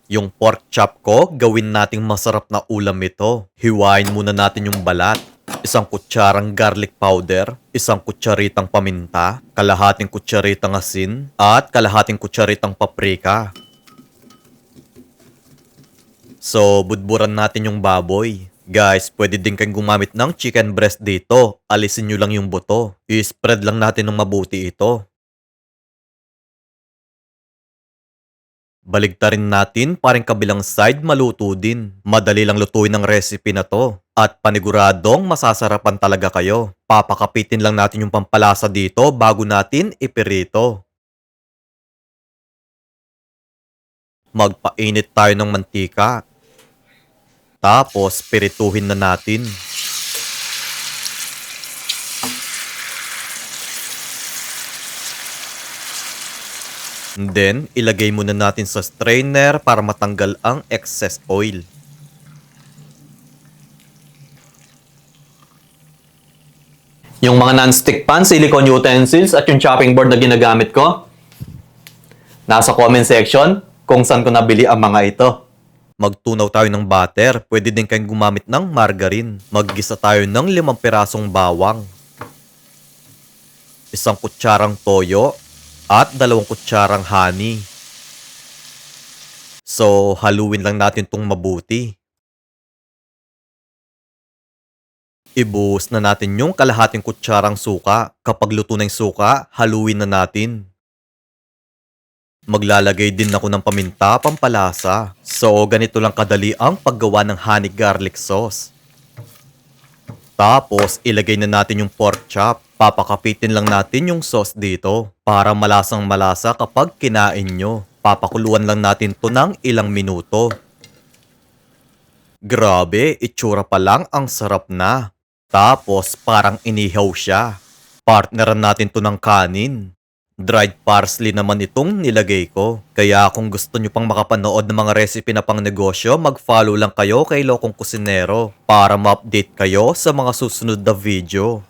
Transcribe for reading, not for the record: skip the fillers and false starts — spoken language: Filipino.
Yung pork chop ko, gawin nating masarap na ulam ito. Hiwain muna natin yung balat. Isang kutsarang garlic powder, isang kutsaritang paminta, kalahating kutsaritang asin, at kalahating kutsaritang paprika. So, budburan natin yung baboy. Guys, pwede din kayong gumamit ng chicken breast dito. Alisin nyo lang yung buto. I-spread lang natin ng mabuti ito. Baligtarin natin para yung kabilang side maluto din. Madali lang lutuin ang recipe na to. At paniguradong masasarapan talaga kayo. Papakapitin lang natin yung pampalasa dito bago natin ipirito. Magpainit tayo ng mantika. Tapos pirituhin na natin. And then, ilagay muna natin sa strainer para matanggal ang excess oil. Yung mga non-stick pan, silicone utensils at yung chopping board na ginagamit ko, nasa comment section kung saan ko nabili ang mga ito. Magtunaw tayo ng butter. Pwede din kayong gumamit ng margarine. Maggisa tayo ng 5 pirasong bawang. Isang kutsarang toyo at 2 kutsarang honey. So, haluin lang natin tong mabuti. Ibuhos na natin yung kalahating kutsarang suka. Kapag luto na yung suka, haluin na natin. Maglalagay din ako ng paminta pampalasa. So, ganito lang kadali ang paggawa ng honey garlic sauce. Tapos, ilagay na natin yung pork chop. Papakapitin lang natin yung sauce dito para malasang malasa kapag kinain nyo. Papakuluan lang natin to ng ilang minuto. Grabe, itsura pa lang ang sarap na. Tapos, parang inihaw siya. Partneran natin to ng kanin. Dried parsley naman itong nilagay ko. Kaya kung gusto nyo pang makapanood ng mga recipe na pang negosyo, mag-follow lang kayo kay Lokong Kusinero para ma-update kayo sa mga susunod na video.